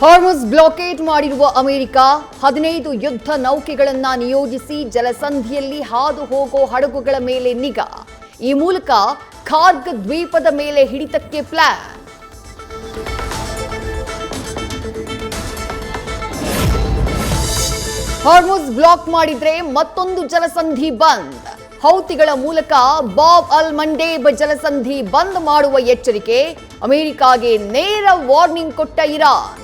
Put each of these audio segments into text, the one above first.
Hormuz blockade ಮಾಡಿರುವ America 15 ಯುದ್ಧ ನೌಕೆಗಳನ್ನು ನಿಯೋಜಿಸಿ ಜಲಸಂಧಿಯಲ್ಲಿ ಹಾದು ಹೋಗೋ ಹಡಗುಗಳ ಮೇಲೆ ನಿಗಾ. ಈ ಮೂಲಕ ಖಾರ್ಗ್ ದ್ವೀಪದ ಮೇಲೆ ಹಿಡಿತಕ್ಕೆ ಪ್ಲಾನ್. ಹಾರ್ಮುಜ್ ಬ್ಲಾಕ್ ಮಾಡಿದ್ರೆ ಮತ್ತೊಂದು ಜಲಸಂಧಿ ಬಂದ್. ಹೌತಿಗಳ ಮೂಲಕ ಬಾಬ್ ಅಲ್ ಮಂಡೇಬ್ ಜಲಸಂಧಿ ಬಂದ್ ಮಾಡುವ ಎಚ್ಚರಿಕೆ. ಅಮೆರಿಕಾಗೆ ನೇರ ವಾರ್ನಿಂಗ್ ಕೊಟ್ಟ ಇರಾನ್.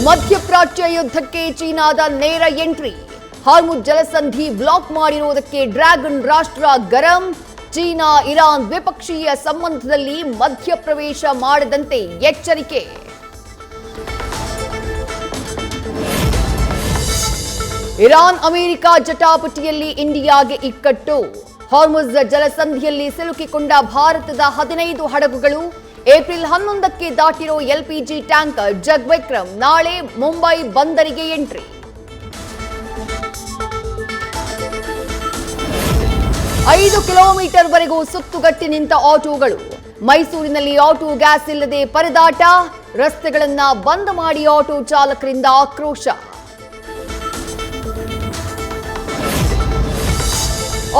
ಮಧ್ಯಪ್ರಾಚ್ಯ ಯುದ್ಧಕ್ಕೆ ಚೀನಾದ ನೇರ ಎಂಟ್ರಿ. ಹಾರ್ಮುಜ್ ಜಲಸಂಧಿ ಬ್ಲಾಕ್ ಮಾಡಿರುವುದಕ್ಕೆ ಡ್ರ್ಯಾಗನ್ ರಾಷ್ಟ್ರ ಗರಂ. ಚೀನಾ ಇರಾನ್ ದ್ವಿಪಕ್ಷೀಯ ಸಂಬಂಧದಲ್ಲಿ ಮಧ್ಯಪ್ರವೇಶ ಮಾಡದಂತೆ ಎಚ್ಚರಿಕೆ. ಇರಾನ್ ಅಮೆರಿಕ ಜಟಾಪಟಿಯಲ್ಲಿ ಇಂಡಿಯಾಗೆ ಇಕ್ಕಟ್ಟು. ಹಾರ್ಮುಜ್ ಜಲಸಂಧಿಯಲ್ಲಿ ಸಿಲುಕಿಕೊಂಡ ಭಾರತದ 15 ಹಡಗುಗಳು. ಏಪ್ರಿಲ್ 11ಕ್ಕೆ ದಾಟಿರೋ ಎಲ್ಪಿಜಿ ಟ್ಯಾಂಕರ್ ಜಗ್ವಿಕ್ರಮ್ ನಾಳೆ ಮುಂಬೈ ಬಂದರಿಗೆ ಎಂಟ್ರಿ. 5 ಕಿಲೋಮೀಟರ್ ವರೆಗೂ ಸುತ್ತುಗಟ್ಟಿ ನಿಂತ ಆಟೋಗಳು. ಮೈಸೂರಿನಲ್ಲಿ ಆಟೋ ಗ್ಯಾಸ್ ಇಲ್ಲದೆ ಪರದಾಟ. ರಸ್ತೆಗಳನ್ನ ಬಂದ್ ಮಾಡಿ ಆಟೋ ಚಾಲಕರಿಂದ ಆಕ್ರೋಶ.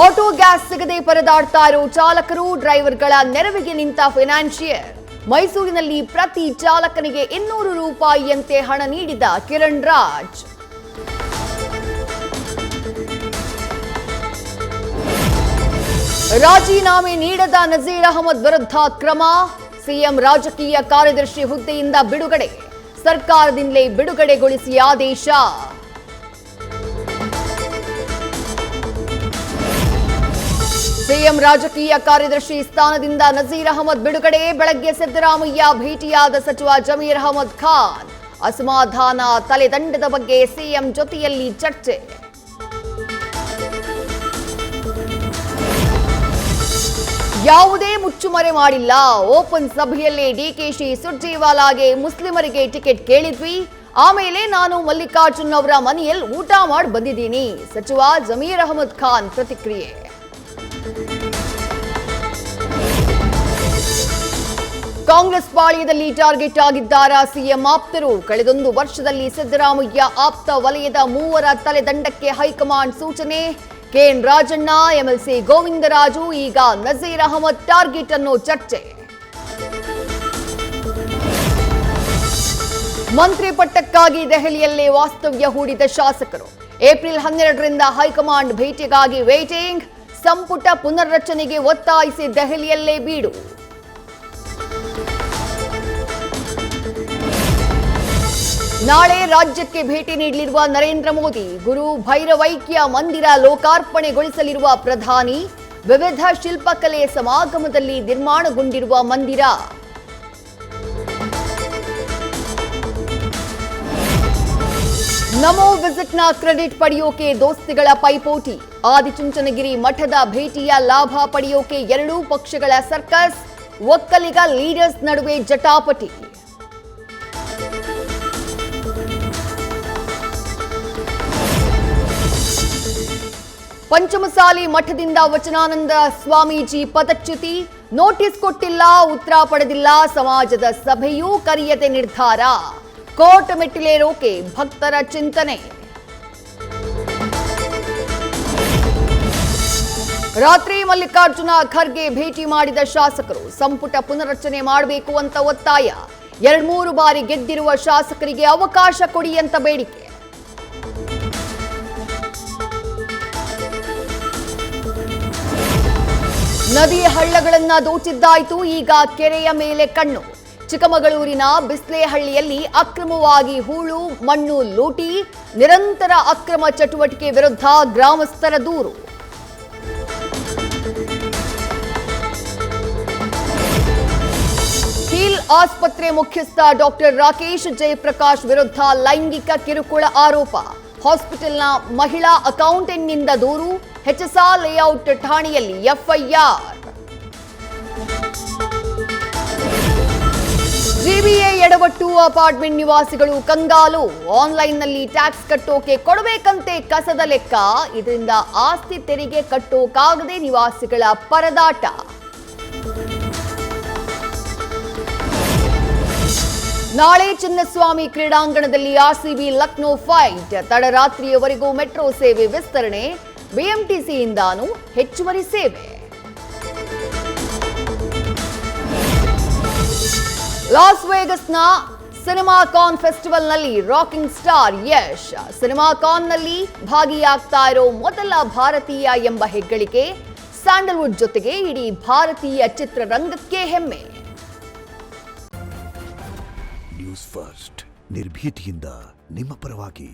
ಆಟೋ ಗ್ಯಾಸ್ ಸಿಗದೆ ಪರದಾಡ್ತಾ ಇರೋ ಚಾಲಕರು, ಡ್ರೈವರ್ಗಳ ನೆರವಿಗೆ ನಿಂತ ಫೈನಾನ್ಷಿಯರ್. ಮೈಸೂರಿನಲ್ಲಿ ಪ್ರತಿ ಚಾಲಕನಿಗೆ 200 ರೂಪಾಯಿಯಂತೆ ಹಣ ನೀಡಿದ ಕಿರಣ್ ರಾಜ್. ರಾಜೀನಾಮೆ ನೀಡದ ನಜೀರ್ ಅಹಮದ್ ವಿರುದ್ಧ ಕ್ರಮ. ಸಿಎಂ ರಾಜಕೀಯ ಕಾರ್ಯದರ್ಶಿ ಹುದ್ದೆಯಿಂದ ಬಿಡುಗಡೆ. ಸರ್ಕಾರದಿಂದಲೇ ಬಿಡುಗಡೆಗೊಳಿಸಿ ಆದೇಶ. ಸಿಎಂ ರಾಜಕೀಯ ಕಾರ್ಯದರ್ಶಿ ಸ್ಥಾನದಿಂದ ನಜೀರ್ ಅಹಮದ್ ಬಿಡುಗಡೆ. ಬೆಳಗ್ಗೆ ಸಿದ್ದರಾಮಯ್ಯ ಭೇಟಿಯಾದ ಸಚಿವ ಜಮೀರ್ ಅಹಮದ್ ಖಾನ್. ಅಸಮಾಧಾನ ತಲೆದಂಡದ ಬಗ್ಗೆ ಸಿಎಂ ಜೊತೆಯಲ್ಲಿ ಚರ್ಚೆ. ಯಾವುದೇ ಮುಚ್ಚುಮರೆ ಮಾಡಿಲ್ಲ. ಓಪನ್ ಸಭೆಯಲ್ಲೇ ಡಿಕೆಶಿ ಸುರ್ಜೇವಾಲಾಗೆ ಮುಸ್ಲಿಮರಿಗೆ ಟಿಕೆಟ್ ಕೇಳಿದ್ವಿ. ಆಮೇಲೆ ನಾನು ಮಲ್ಲಿಕಾರ್ಜುನ್ ಅವರ ಮನೆಯಲ್ಲಿ ಊಟ ಮಾಡಿ ಬಂದಿದ್ದೀನಿ. ಸಚಿವ ಜಮೀರ್ ಅಹಮದ್ ಖಾನ್ ಪ್ರತಿಕ್ರಿಯೆ. ಕಾಂಗ್ರೆಸ್ ಪಾಳ್ಯದಲ್ಲಿ ಟಾರ್ಗೆಟ್ ಆಗಿದ್ದಾರ ಸಿಎಂ ಆಪ್ತರು. ಕಳೆದೊಂದು ವರ್ಷದಲ್ಲಿ ಸಿದ್ದರಾಮಯ್ಯ ಆಪ್ತ ವಲಯದ 3 ತಲೆದಂಡಕ್ಕೆ ಹೈಕಮಾಂಡ್ ಸೂಚನೆ. ಕೆಎನ್ ರಾಜಣ್ಣ, ಎಂಎಲ್ಸಿ ಗೋವಿಂದರಾಜು, ಈಗ ನಜೀರ್ ಅಹಮದ್ ಟಾರ್ಗೆಟ್ ಅನ್ನೋ ಚರ್ಚೆ. ಮಂತ್ರಿ ಪಟ್ಟಕ್ಕಾಗಿ ದೆಹಲಿಯಲ್ಲೇ ವಾಸ್ತವ್ಯ ಹೂಡಿದ ಶಾಸಕರು. ಏಪ್ರಿಲ್ 12ರಿಂದ ಹೈಕಮಾಂಡ್ ಭೇಟಿಗಾಗಿ ವೇಟಿಂಗ್. ಸಂಪುಟ ಪುನರ್ರಚನೆಗೆ ಒತ್ತಾಯಿಸಿ ದೆಹಲಿಯಲ್ಲೇ ಬೀಡು. ನಾಳೆ ರಾಜ್ಯಕ್ಕೆ ಭೇಟಿ ನೀಡಲಿರುವ ನರೇಂದ್ರ ಮೋದಿ. ಗುರು ಭೈರವೈಕ್ಯ ಮಂದಿರ ಲೋಕಾರ್ಪಣೆಗೊಳಿಸಲಿರುವ ಪ್ರಧಾನಿ. ವಿವಿಧ ಶಿಲ್ಪಕಲೆ ಸಮಾಗಮದಲ್ಲಿ ನಿರ್ಮಾಣಗೊಂಡಿರುವ ಮಂದಿರ. ನಮೋ ವಿಸಿಟ್ನ ಕ್ರೆಡಿಟ್ ಪಡೆಯೋಕೆ ದೋಸ್ತಿಗಳ ಪೈಪೋಟಿ. ಆದಿಚುಂಚನಗಿರಿ ಮಠದ ಭೇಟಿಯ ಲಾಭ ಪಡೆಯೋಕೆ ಎರಡೂ ಪಕ್ಷಗಳ ಸರ್ಕಸ್. ಒಕ್ಕಲಿಗ ಲೀಡರ್ಸ್ ನಡುವೆ ಜಟಾಪಟಿ. ಪಂಚಮಸಾಲಿ ಮಠದಿಂದ ವಚನಾನಂದ ಸ್ವಾಮೀಜಿ ಪದಚ್ಯುತಿ. ನೋಟಿಸ್ ಕೊಟ್ಟಿಲ್ಲ, ಉತ್ತರ ಪಡೆದಿಲ್ಲ. ಸಮಾಜದ ಸಭೆಯೂ ಕರೆಯದೆ ನಿರ್ಧಾರ. ಕೋರ್ಟ್ ಮೆಟ್ಟಿಲೇರೋಕೆ ಭಕ್ತರ ಚಿಂತನೆ. ರಾತ್ರಿ ಮಲ್ಲಿಕಾರ್ಜುನ ಖರ್ಗೆ ಭೇಟಿ ಮಾಡಿದ ಶಾಸಕರು. ಸಂಪುಟ ಪುನರ್ರಚನೆ ಮಾಡಬೇಕು ಅಂತ ಒತ್ತಾಯ. 2-3 ಬಾರಿ ಗೆದ್ದಿರುವ ಶಾಸಕರಿಗೆ ಅವಕಾಶ ಕೊಡಿ ಅಂತ ಬೇಡಿಕೆ. ನದಿ ಹಳ್ಳಗಳನ್ನ ದೋಚಿದ್ದಾಯ್ತು, ಈಗ ಕೆರೆಯ ಮೇಲೆ ಕಣ್ಣು. ಚಿಕ್ಕಮಗಳೂರಿನ ಬಿಸ್ಲೇಹಳ್ಳಿಯಲ್ಲಿ ಅಕ್ರಮವಾಗಿ ಹೂಳು ಮಣ್ಣು ಲೂಟಿ. ನಿರಂತರ ಅಕ್ರಮ ಚಟುವಟಿಕೆ ವಿರುದ್ಧ ಗ್ರಾಮಸ್ಥರ ದೂರು. ಹೀಲ್ ಆಸ್ಪತ್ರೆ ಮುಖ್ಯಸ್ಥ ಡಾಕ್ಟರ್ ರಾಕೇಶ್ ಜಯಪ್ರಕಾಶ್ ವಿರುದ್ಧ ಲೈಂಗಿಕ ಕಿರುಕುಳ ಆರೋಪ. ಹಾಸ್ಪಿಟಲ್ನ ಮಹಿಳಾ ಅಕೌಂಟೆಂಟ್ನಿಂದ ದೂರು. ಹೆಚ್ಎಸ್ಆರ್ ಲೇಔಟ್ ಠಾಣೆಯಲ್ಲಿ ಎಫ್ಐಆರ್. ಜಿಬಿಎ ಎಡವಟ್ಟು. ಅಪಾರ್ಟ್ಮೆಂಟ್ ನಿವಾಸಿಗಳು ಕಂಗಾಲು. ಆನ್ಲೈನ್ನಲ್ಲಿ ಟ್ಯಾಕ್ಸ್ ಕಟ್ಟೋಕೆ ಕೊಡಬೇಕಂತೆ ಕಸದ ಲೆಕ್ಕ. ಇದರಿಂದ ಆಸ್ತಿ ತೆರಿಗೆ ಕಟ್ಟೋಕಾಗದೆ ನಿವಾಸಿಗಳ ಪರದಾಟ. ನಾಳೆ ಚಿನ್ನಸ್ವಾಮಿ ಕ್ರೀಡಾಂಗಣದಲ್ಲಿ ಆರ್ಸಿಬಿ ಲಕ್ನೋ ಫೈಟ್. ತಡರಾತ್ರಿಯವರೆಗೂ ಮೆಟ್ರೋ ಸೇವೆ ವಿಸ್ತರಣೆ, ಬಿಎಂಟಿಸಿಯಿಂದಾನು ಹೆಚ್ಚುವರಿ ಸೇವೆ. ಲಾಸ್ ವೇಗಸ್ನ ಸಿನಿಮಾಕಾನ್ ಫೆಸ್ಟಿವಲ್ನಲ್ಲಿ ರಾಕಿಂಗ್ ಸ್ಟಾರ್ ಯಶ್. ಸಿನಿಮಾಕಾನ್ನಲ್ಲಿ ಭಾಗಿಯಾಗ್ತಾ ಇರೋ ಮೊದಲ ಭಾರತೀಯ ಎಂಬ ಹೆಗ್ಗಳಿಕೆ. ಸ್ಯಾಂಡಲ್ವುಡ್ ಜೊತೆಗೆ ಇಡೀ ಭಾರತೀಯ ಚಿತ್ರರಂಗಕ್ಕೆ ಹೆಮ್ಮೆ. ನ್ಯೂಸ್ ಫಸ್ಟ್ ನಿರ್ಭೀತಿಯಿಂದ ನಿಮ್ಮ ಪರವಾಗಿ.